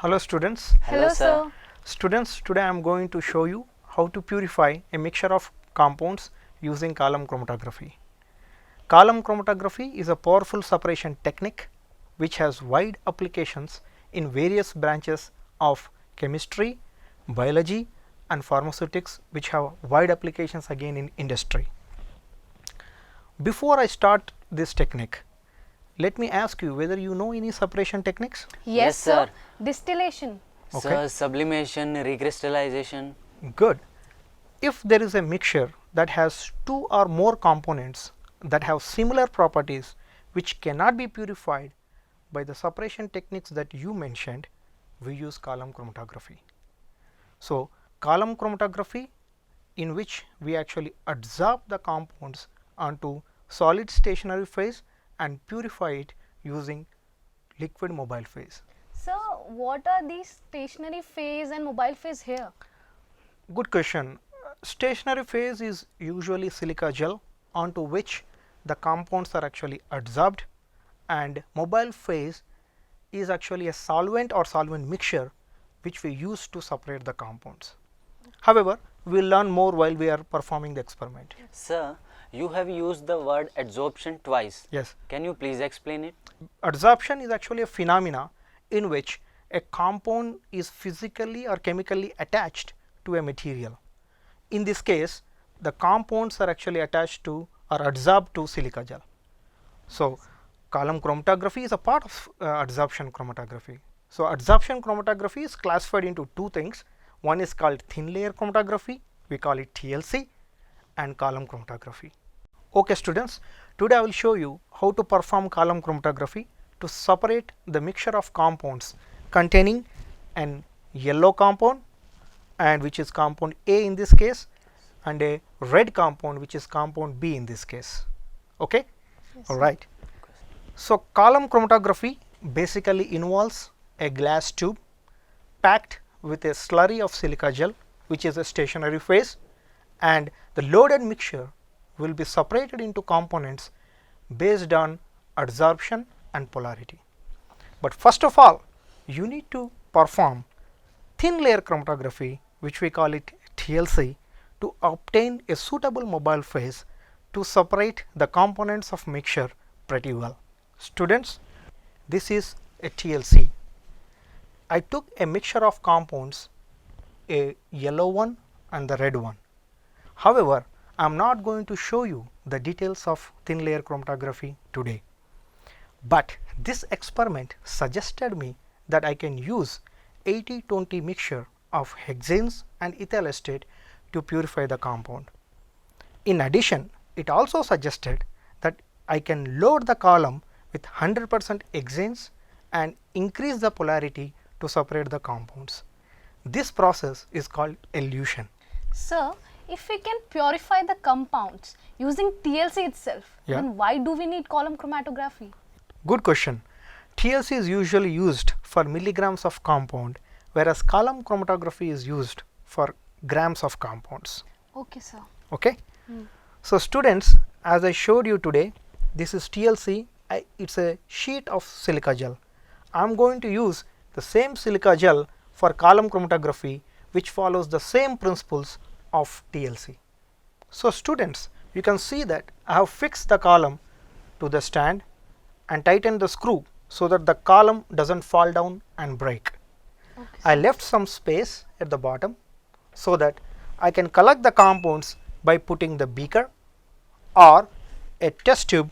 Hello students. Hello, sir. Students, today I am going to show you how to purify a mixture of compounds using column chromatography. Column chromatography is a powerful separation technique which has wide applications in various branches of chemistry, biology and pharmaceutics, which have wide applications again in industry. Before I start this technique, let me ask you whether you know any separation techniques? Yes, sir. Distillation. Okay. Sir, sublimation, recrystallization. Good. If there is a mixture that has two or more components that have similar properties which cannot be purified by the separation techniques that you mentioned, we use column chromatography. So, column chromatography, in which we actually adsorb the compounds onto solid stationary phase and purify it using liquid mobile phase. Sir, what are these stationary phase and mobile phase here? Good question. Stationary phase is usually silica gel onto which the compounds are actually adsorbed, and mobile phase is actually a solvent or solvent mixture which we use to separate the compounds. However, we will learn more while we are performing the experiment. Sir, you have used the word adsorption twice. Yes. Can you please explain it? Adsorption is actually a phenomena in which a compound is physically or chemically attached to a material. In this case, the compounds are actually attached to or adsorbed to silica gel. So, column chromatography is a part of adsorption chromatography. So, adsorption chromatography is classified into two things. One is called thin layer chromatography, we call it TLC, and column chromatography. Okay students, today I will show you how to perform column chromatography to separate the mixture of compounds containing an yellow compound, and which is compound A in this case, and a red compound which is compound B in this case. Okay? Yes, Alright. So, column chromatography basically involves a glass tube packed with a slurry of silica gel, which is a stationary phase, and the loaded mixture will be separated into components based on adsorption and polarity. But first of all, you need to perform thin layer chromatography, which we call it TLC, to obtain a suitable mobile phase to separate the components of mixture pretty well. Students, this is a TLC. I took a mixture of compounds, a yellow one and the red one. However, I am not going to show you the details of thin layer chromatography today. But this experiment suggested me that I can use 80-20 mixture of hexanes and ethyl acetate to purify the compound. In addition, it also suggested that I can load the column with 100% hexanes and increase the polarity to separate the compounds. This process is called elution. Sir, if we can purify the compounds using TLC itself, Yeah. then why do we need column chromatography? Good question. TLC is usually used for milligrams of compound, whereas column chromatography is used for grams of compounds. Okay, sir. Okay? So students, as I showed you today, this is TLC. It's a sheet of silica gel. I am going to use the same silica gel for column chromatography, which follows the same principles of TLC. So students, you can see that I have fixed the column to the stand and tightened the screw so that the column doesn't fall down and break. Okay, I left some space at the bottom so that I can collect the compounds by putting the beaker or a test tube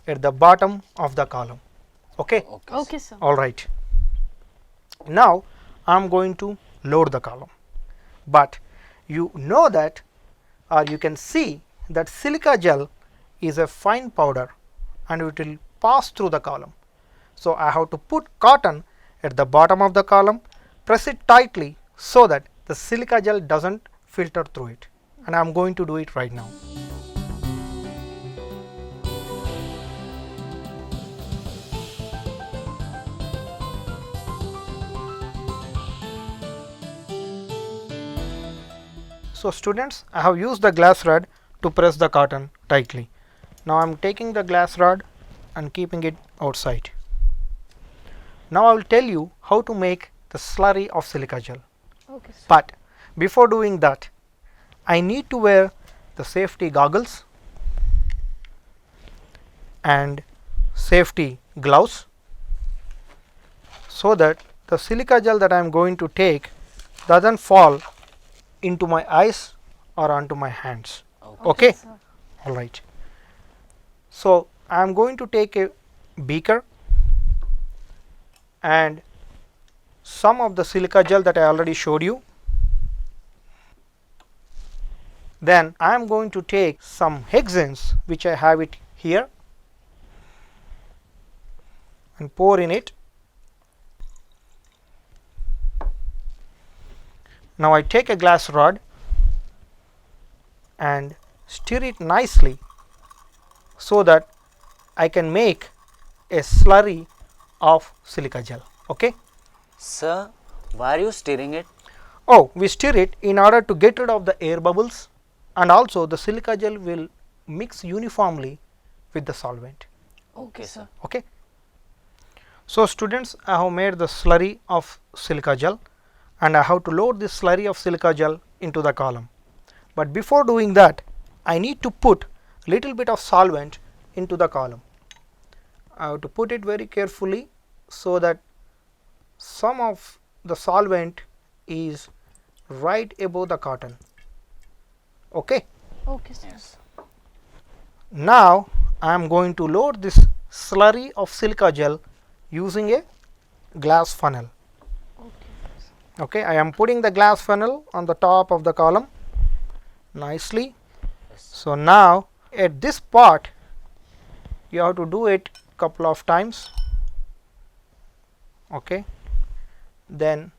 at the bottom of the column. Okay? Okay, sir. Alright. Now I am going to load the column. But you know that, or you can see that silica gel is a fine powder and it will pass through the column. So I have to put cotton at the bottom of the column, press it tightly so that the silica gel doesn't filter through it, and I am going to do it right now. So students, I have used the glass rod to press the cotton tightly. Now I am taking the glass rod and keeping it outside. Now I will tell you how to make the slurry of silica gel. Okay, sir. But before doing that, I need to wear the safety goggles and safety gloves so that the silica gel that I am going to take doesn't fall into my eyes or onto my hands. Okay? sir. All right. So I am going to take a beaker and some of the silica gel that I already showed you. Then I am going to take some hexanes, which I have it here, and pour in it. Now I take a glass rod and stir it nicely so that I can make a slurry of silica gel. Okay? Sir, why are you stirring it? Oh, we stir it in order to get rid of the air bubbles, and also the silica gel will mix uniformly with the solvent. Okay, sir. Okay? So students, I have made the slurry of silica gel and I have to load this slurry of silica gel into the column. But before doing that, I need to put little bit of solvent into the column. I have to put it very carefully so that some of the solvent is right above the cotton. Okay? Okay, sir. Now I am going to load this slurry of silica gel using a glass funnel. Okay. Okay, I am putting the glass funnel on the top of the column nicely. So now at this part you have to do it couple of times. Okay, then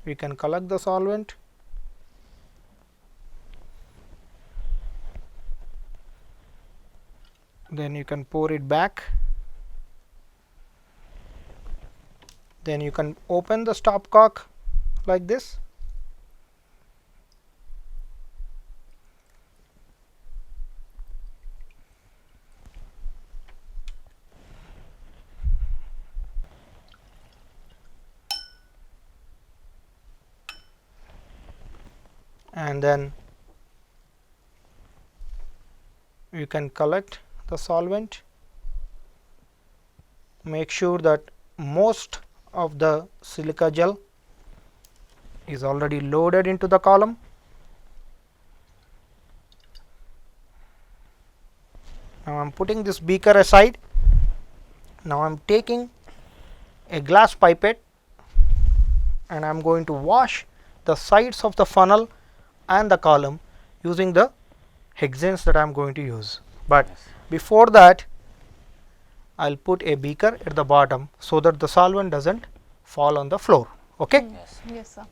we can collect the solvent. Then you can pour it back. Then you can open the stopcock like this. And then you can collect the solvent. Make sure that most of the silica gel is already loaded into the column. Now I am putting this beaker aside. Now I am taking a glass pipette and I am going to wash the sides of the funnel and the column using the hexanes that I am going to use. But before that, I will put a beaker at the bottom so that the solvent doesn't fall on the floor. Okay? Yes. Yes, sir.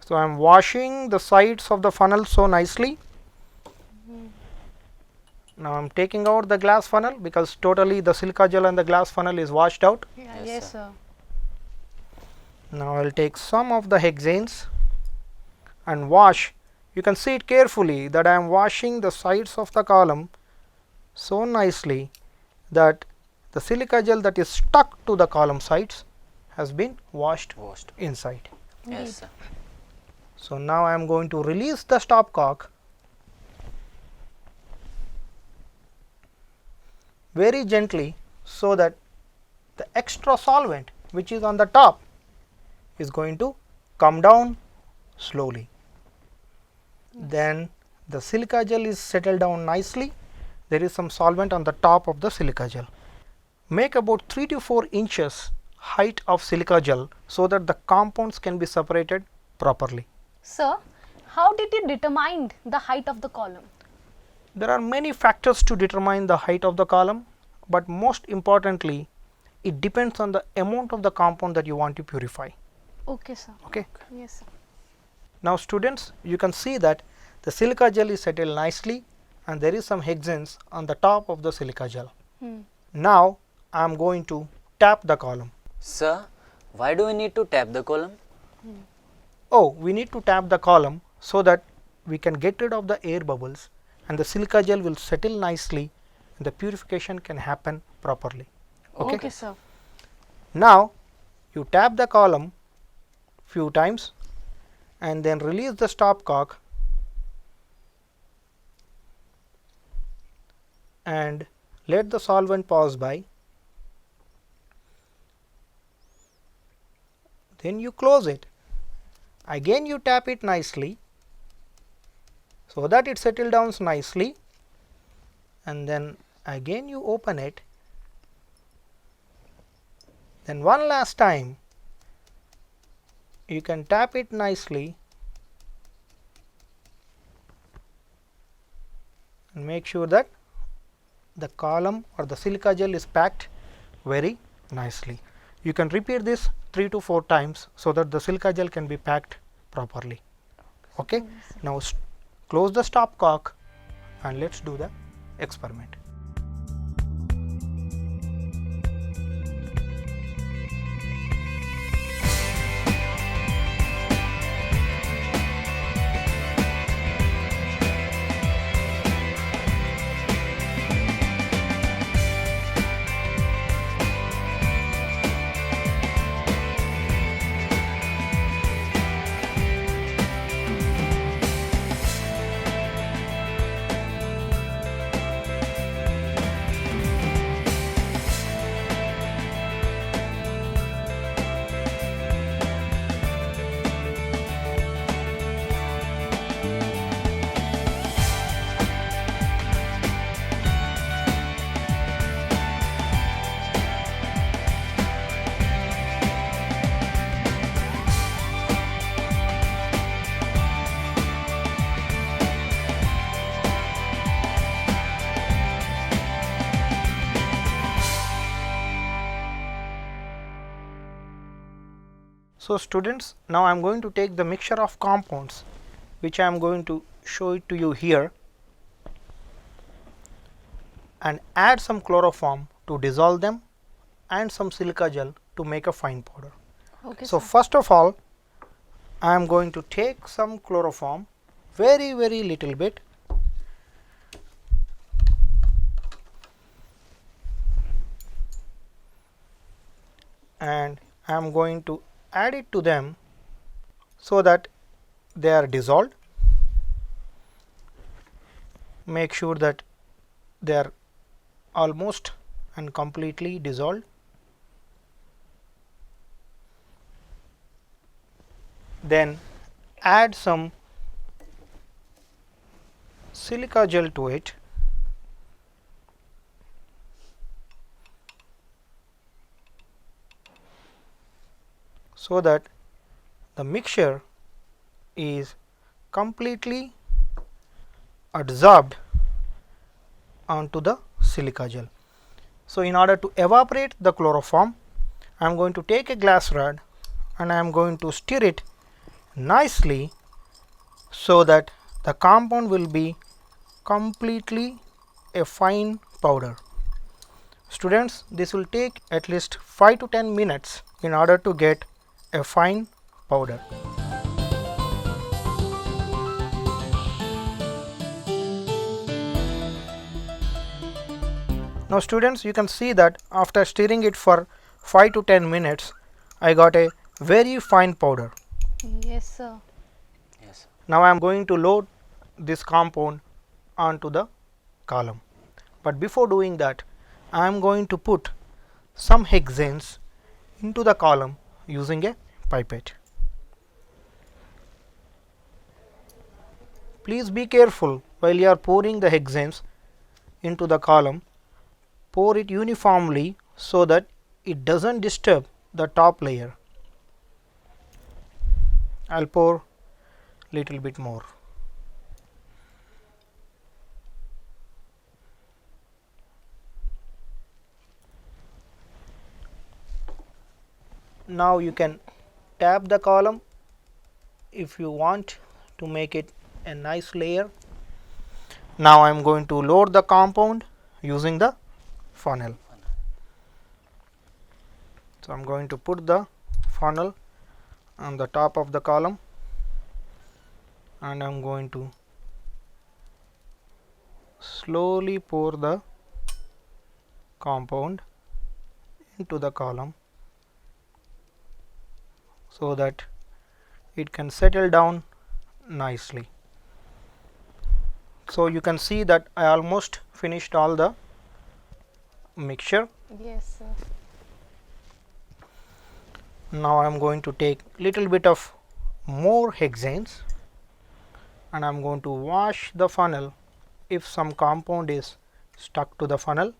So I am washing the sides of the funnel so nicely. Now I am taking out the glass funnel because totally the silica gel and the glass funnel is washed out. Yeah, Yes, yes, sir. sir. Now I will take some of the hexanes and wash. You can see it carefully that I am washing the sides of the column so nicely that the silica gel that is stuck to the column sides has been washed Washed. inside. Yes, sir. So now I am going to release the stopcock very gently so that the extra solvent which is on the top is going to come down slowly. Then the silica gel is settled down nicely. There is some solvent on the top of the silica gel. Make about 3 to 4 inches height of silica gel so that the compounds can be separated properly. Sir, how did you determine the height of the column? There are many factors to determine the height of the column, but most importantly, it depends on the amount of the compound that you want to purify. Okay, sir. Okay. Yes, sir. Now students, you can see that the silica gel is settled nicely and there is some hexanes on the top of the silica gel. Now I am going to tap the column. Sir, why do we need to tap the column? Oh, we need to tap the column so that we can get rid of the air bubbles and the silica gel will settle nicely and the purification can happen properly. Okay, sir. Now you tap the column few times and then release the stopcock and let the solvent pass by. Then you close it. Again you tap it nicely so that it settles down nicely, and then again you open it. Then one last time you can tap it nicely and make sure that the column or the silica gel is packed very nicely. You can repeat this 3 to 4 times so that the silica gel can be packed properly. Okay. Now close the stopcock and let's do the experiment. So students, now I am going to take the mixture of compounds which I am going to show it to you here and add some chloroform to dissolve them and some silica gel to make a fine powder. Okay, So sir. first of all, I am going to take some chloroform, very little bit, and I am going to add it to them so that they are dissolved. Make sure that they are almost and completely dissolved. Then add some silica gel to it. So that the mixture is completely adsorbed onto the silica gel. So in order to evaporate the chloroform, I am going to take a glass rod and I am going to stir it nicely so that the compound will be completely a fine powder. Students, this will take at least 5 to 10 minutes in order to get a fine powder. Now students, you can see that after stirring it for 5 to 10 minutes, I got a very fine powder. Yes, sir. Yes. Now I am going to load this compound onto the column. But before doing that, I am going to put some hexanes into the column using a pipette. Please be careful while you are pouring the hexanes into the column. Pour it uniformly so that it doesn't disturb the top layer. I'll pour little bit more. Now you can tap the column if you want to make it a nice layer. Now I am going to load the compound using the funnel. So I am going to put the funnel on the top of the column and I am going to slowly pour the compound into the column so that it can settle down nicely. So you can see that I almost finished all the mixture. Yes, sir. Now I am going to take little bit of more hexanes and I am going to wash the funnel if some compound is stuck to the funnel.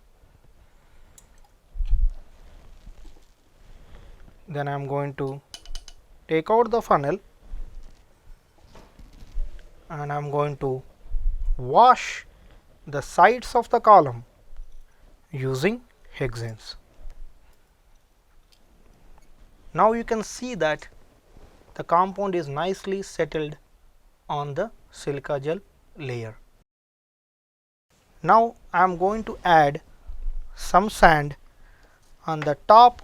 Then I am going to take out the funnel and I am going to wash the sides of the column using hexanes. Now you can see that the compound is nicely settled on the silica gel layer. Now I am going to add some sand on the top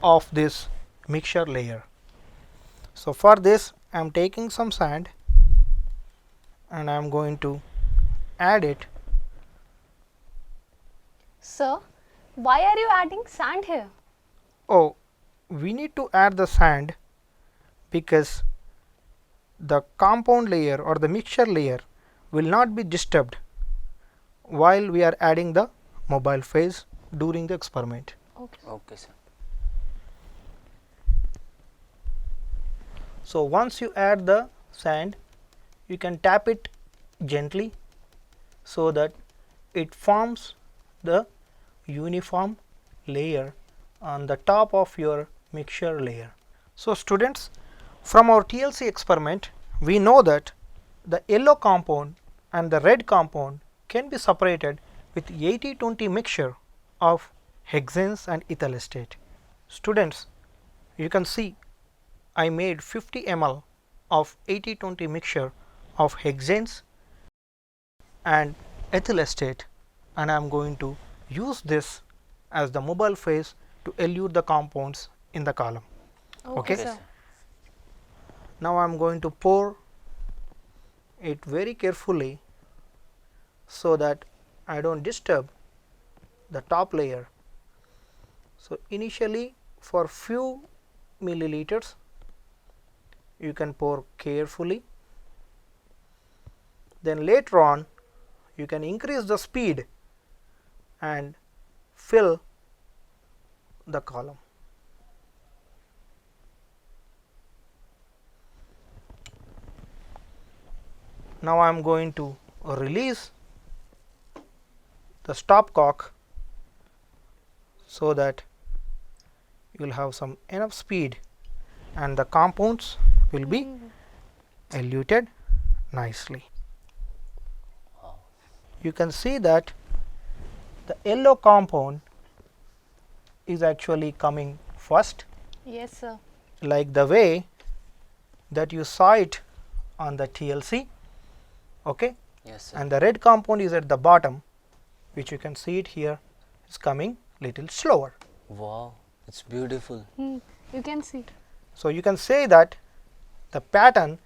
of this mixture layer. So for this I am taking some sand and I am going to add it. Sir, why are you adding sand here? Oh, we need to add the sand because the compound layer or the mixture layer will not be disturbed while we are adding the mobile phase during the experiment. Okay. Okay, sir. So once you add the sand, you can tap it gently so that it forms the uniform layer on the top of your mixture layer. So students, from our TLC experiment, we know that the yellow compound and the red compound can be separated with 80-20 mixture of hexanes and ethyl acetate. Students, you can see I made 50 ml of 80-20 mixture of hexanes and ethyl acetate, and I am going to use this as the mobile phase to elute the compounds in the column. Okay. sir. Now I am going to pour it very carefully so that I don't disturb the top layer. So initially for few milliliters you can pour carefully, then later on you can increase the speed and fill the column. Now I am going to release the stopcock so that you will have some enough speed and the compounds will be eluted nicely. You can see that the yellow compound is actually coming first, Yes, sir. like the way that you saw it on the TLC. Okay. Yes, sir. And the red compound is at the bottom, which you can see it here is coming little slower. Wow, it's beautiful. You can see. So you can say that the pattern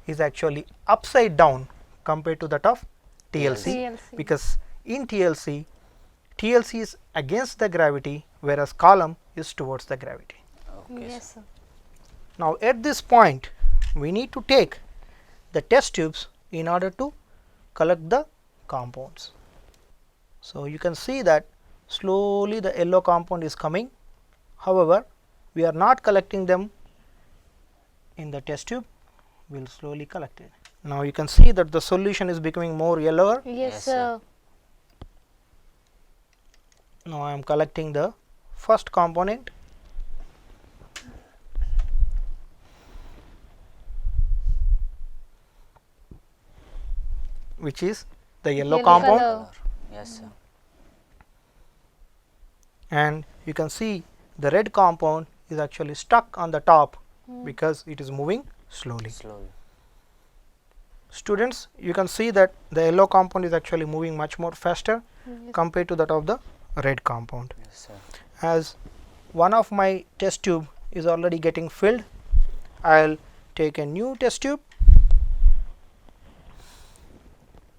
is actually upside down compared to that of TLC, TLC. because in TLC is against the gravity, whereas column is towards the gravity. Okay, Yes, sir. Now at this point we need to take the test tubes in order to collect the compounds. So you can see that slowly the yellow compound is coming. However, we are not collecting them in the test tube, we will slowly collect it. Now you can see that the solution is becoming more yellower. Yes, Yes, sir. sir. Now I am collecting the first component. Which is the yellow Yellow compound. color. Color. Yes, sir. And you can see the red compound is actually stuck on the top because it is moving slowly. Slowly. Students, you can see that the yellow compound is actually moving much more faster compared to that of the red compound. Yes, sir. As one of my test tube is already getting filled, I will take a new test tube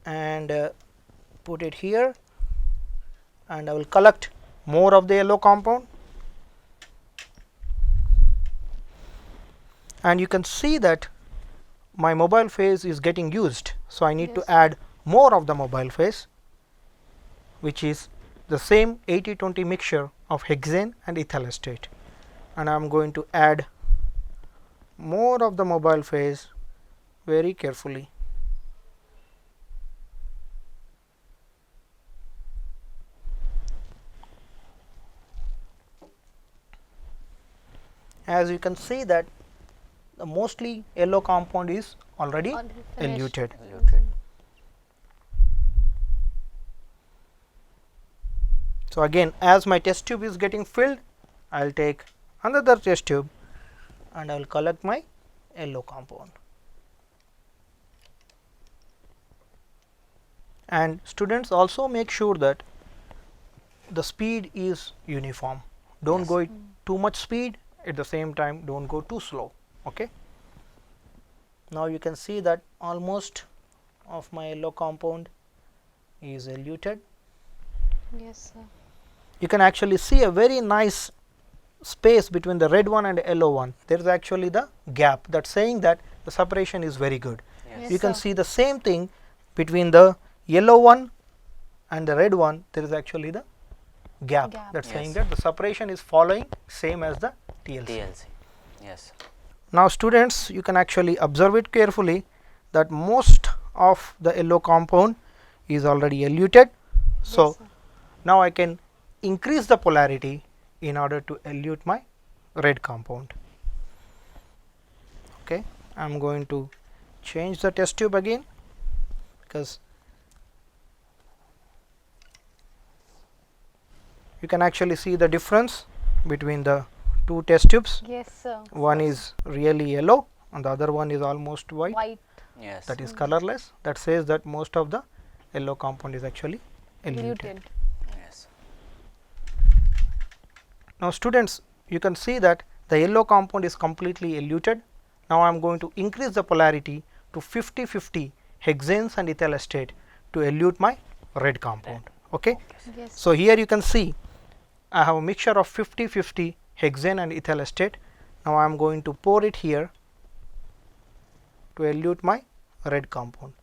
and put it here, and I will collect more of the yellow compound, and you can see that my mobile phase is getting used. So, I need to add more of the mobile phase, which is the same 80-20 mixture of hexane and ethyl acetate, and I am going to add more of the mobile phase very carefully. As you can see that the mostly yellow compound is already eluted. So, again as my test tube is getting filled, I will take another test tube and I will collect my yellow compound. And students, also make sure that the speed is uniform. Don't go too much speed, at the same time don't go too slow. Okay. Now, you can see that almost of my yellow compound is eluted. Yes, sir. You can actually see a very nice space between the red one and yellow one. There is actually the gap, that saying that the separation is very good. Yes, You can sir. see the same thing between the yellow one and the red one. There is actually the gap, that saying that the separation is following same as the TLC. Yes. Now, students, you can actually observe it carefully that most of the yellow compound is already eluted. So, now I can increase the polarity in order to elute my red compound. Okay. I am going to change the test tube again, because you can actually see the difference between the two test tubes. Yes, sir. One is really yellow and the other one is almost white. Yes. That is colorless. That says that most of the yellow compound is actually eluted. Yes. Now, students, you can see that the yellow compound is completely eluted. Now, I am going to increase the polarity to 50-50 hexanes and ethyl acetate to elute my red compound. Okay. Yes. So, here you can see I have a mixture of 50-50 hexane and ethyl acetate. Now, I am going to pour it here to elute my red compound.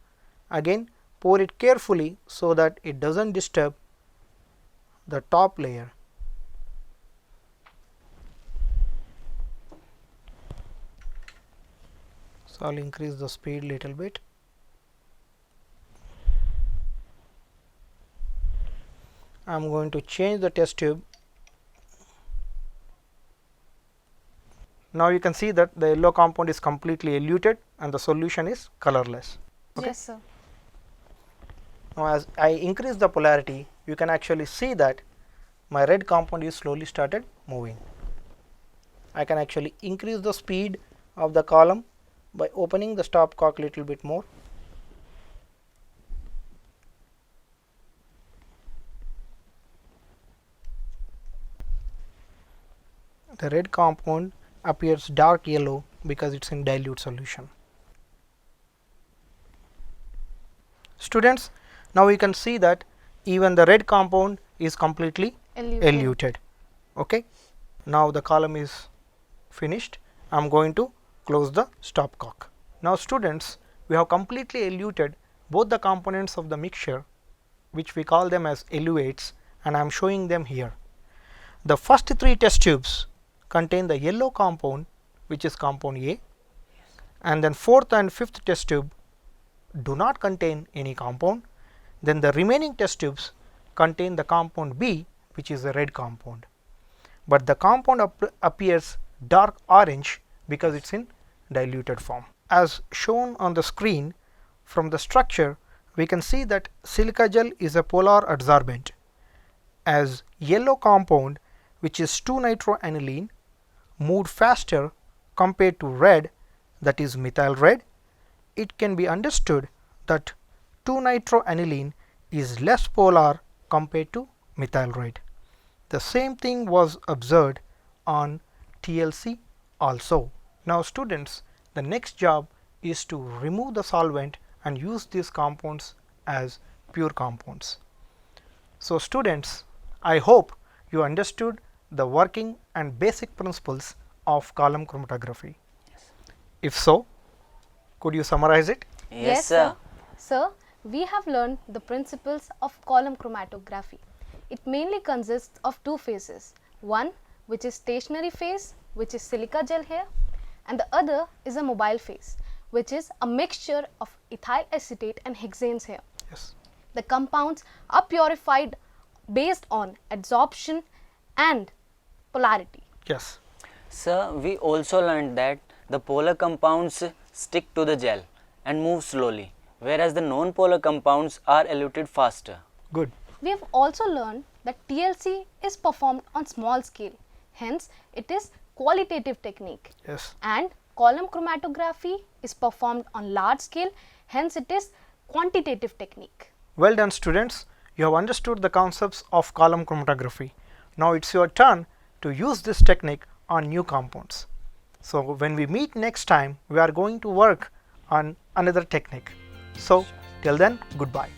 Again, pour it carefully so that it does not disturb the top layer. So, I will increase the speed little bit. I am going to change the test tube. Now, you can see that the yellow compound is completely eluted and the solution is colorless. Okay. Yes, sir. Now, as I increase the polarity, you can actually see that my red compound is slowly started moving. I can actually increase the speed of the column by opening the stopcock little bit more. The red compound appears dark yellow because it is in dilute solution. Students, now you can see that even the red compound is completely eluted. Okay. Now, the column is finished. I am going to close the stopcock. Now, students, we have completely eluted both the components of the mixture, which we call them as eluates, and I am showing them here. The first three test tubes contain the yellow compound, which is compound A, and then fourth and fifth test tube do not contain any compound. Then the remaining test tubes contain the compound B, which is the red compound, but the compound appears dark orange because it is in diluted form. As shown on the screen, from the structure we can see that silica gel is a polar adsorbent, as yellow compound, which is 2-nitroaniline, moved faster compared to red, that is methyl red. It can be understood that 2-nitroaniline is less polar compared to methyl red. The same thing was observed on TLC also. Now, students, the next job is to remove the solvent and use these compounds as pure compounds. So students, I hope you understood the working and basic principles of column chromatography. If so, could you summarize it? Yes, sir. Sir, we have learned the principles of column chromatography. It mainly consists of two phases. One, which is stationary phase, which is silica gel here, and the other is a mobile phase, which is a mixture of ethyl acetate and hexanes here. Yes. The compounds are purified based on adsorption and polarity. Yes. Sir, we also learned that the polar compounds stick to the gel and move slowly, whereas the non-polar compounds are eluted faster. Good. We have also learned that TLC is performed on small scale, hence it is qualitative technique. Yes. And column chromatography is performed on large scale, hence it is quantitative technique. Well done students, you have understood the concepts of column chromatography. Now it's your turn to use this technique on new compounds. So when we meet next time, we are going to work on another technique. So till then, goodbye.